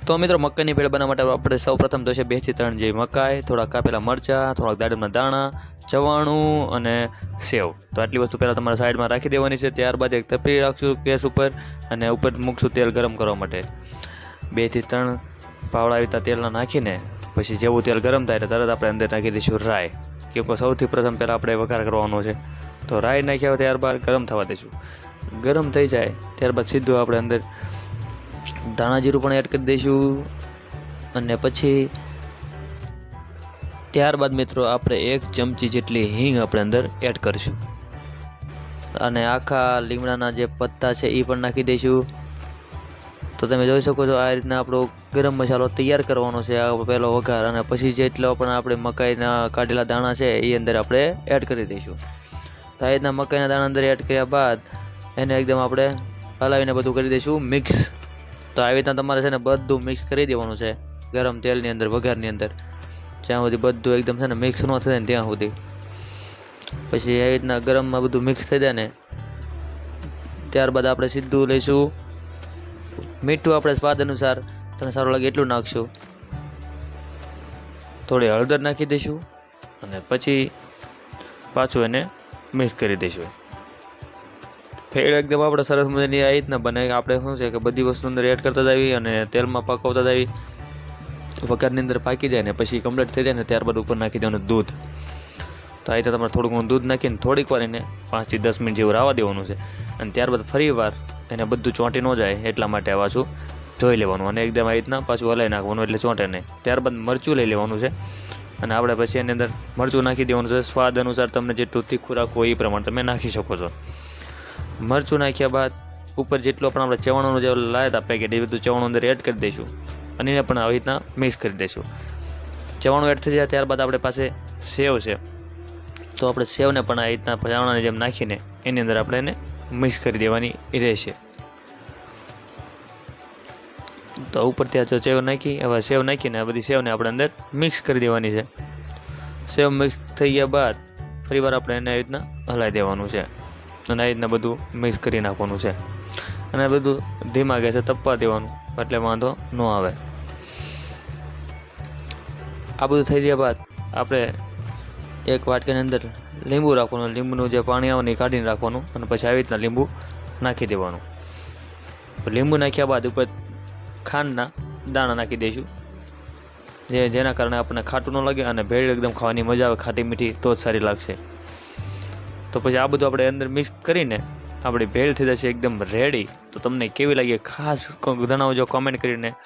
તો મિત્રો મકાઈની ભેળ બનાવવા માટે આપણે સૌપ્રથમ તો છે 2 થી 3 જેવી મકાઈ, થોડા કાપેલા મરચાં, થોડાક દાડમના દાણા, ચવાણું અને સેવ. તો આટલી વસ્તુ પહેલાં તમારે સાઈડમાં રાખી દેવાની છે. ત્યારબાદ એક તપેલી રાખશું ગેસ ઉપર અને ઉપર મૂકશું તેલ ગરમ કરવા માટે. 2 થી 3 પાવડા આવી તેલના નાખીને પછી જેવું તેલ ગરમ થાય એટલે તરત આપણે અંદર નાખી દઈશું રાઈ. કે સૌથી પ્રથમ પહેલાં આપણે વઘાર કરવાનો છે. તો રાઈ નાખ્યા ત્યારબાદ ગરમ થવા દઈશું. ગરમ થઈ જાય ત્યારબાદ સીધું આપણે અંદર ધાણા જીરું પણ એડ કરી દઈશું અને પછી ત્યારબાદ મિત્રો આપણે 1 ચમચી જેટલી હિંગ આપણે અંદર એડ કરીશું અને આખા લીમડાના જે પત્તા છે એ પણ નાખી દઈશું. તો તમે જોઈ શકો છો આ રીતના આપણો ગરમ મસાલો તૈયાર કરવાનો છે આ પહેલો વઘાર, અને પછી જેટલો પણ આપણે મકાઈના કાઢેલા દાણા છે એ અંદર આપણે એડ કરી દઈશું. તો આ રીતના મકાઈના દાણા અંદર એડ કર્યા બાદ એને એકદમ આપણે હલાવીને બધું કરી દઈશું મિક્સ. તો આવી રીતના તમારે છે ને બધું મિક્સ કરી દેવાનું છે ગરમ તેલની અંદર, વઘારની અંદર, જ્યાં સુધી બધું એકદમ છે ને મિક્સ ન થાય ને ત્યાં સુધી. પછી આવી રીતના ગરમમાં બધું મિક્સ થઈ જાય ને ત્યારબાદ આપણે સીધું લઈશું મીઠું આપણે સ્વાદ અનુસાર, તમને સારું લાગે એટલું નાખશું. થોડી હળદર નાખી દઈશું અને પછી પાછું એને મિક્સ કરી દઈશું. ભેળ એકદમ આપણે સરસ મજાની આ રીતના બને. આપણે શું છે કે બધી વસ્તુ અંદર એડ કરતા જઈએ અને તેલમાં પકવતા જઈએ, વઘારની અંદર પાકી જાય ને પછી કમ્પ્લીટ થઈ જાય ને ત્યારબાદ ઉપર નાખી દેવાનું દૂધ. તો આ રીતે તમારે થોડું ઘણું દૂધ નાખીને થોડીક વાર એને 5 થી 10 મિનિટ જેવું રાવા દેવાનું છે. અને ત્યારબાદ ફરી વાર એને બધું ચોંટી ન જાય એટલા માટે આ પાછું ધોઈ લેવાનું અને એકદમ આ રીતના પાછું હલાવી નાખવાનું એટલે ચોંટે નહીં. ત્યારબાદ મરચું લઈ લેવાનું છે અને આપણે પછી એની અંદર મરચું નાખી દેવાનું છે. સ્વાદ અનુસાર તમને જેટલું તીખું રાખવું હોય એ પ્રમાણે તમે નાખી શકો છો. મરચું નાખ્યા બાદ ઉપર જેટલું પણ આપણે ચવાણુંનું જે લાવ્યા હતા પેકેટ એ બધું ચવાણું અંદર એડ કરી દઈશું અને એને પણ આવી રીતના મિક્સ કરી દઈશું. ચવાણું એડ થઈ જાય ત્યારબાદ આપણે પાસે સેવ છે, તો આપણે સેવને પણ આ રીતના ચવાણાની જેમ નાખીને એની અંદર આપણે એને મિક્સ કરી દેવાની રહેશે. તો ઉપર ત્યાં સેવ નાખી, હવે સેવ નાખીને આ બધી સેવને આપણે અંદર મિક્સ કરી દેવાની છે. સેવ મિક્સ થઈ ગયા બાદ ફરીવાર આપણે એને આવી રીતના હલાવી દેવાનું છે અને આ રીતના બધું મિક્સ કરી નાખવાનું છે અને બધું ધીમા ગેસે તપવા દેવાનું એટલે વાંધો ન આવે. આ બધું થઈ ગયા બાદ આપણે એક વાટકીની અંદર લીંબુ રાખવાનું, લીંબુનું જે પાણી આવે ને એ કાઢીને રાખવાનું અને પછી આવી રીતના લીંબુ નાખી દેવાનું. લીંબુ નાખ્યા બાદ ઉપર ખાંડના દાણા નાખી દઈશું જેના કારણે આપણને ખાટું ન લાગે અને ભેળ એકદમ ખાવાની મજા આવે, ખાટી મીઠી તો જ સારી લાગશે. તો પછી આ બધું આપણે અંદર મિક્સ કરીને આપણી ભેળ થઈ જશે એકદમ રેડી. તો તમને કેવી લાગી ખાસ જણાવજો કોમેન્ટ કરીને.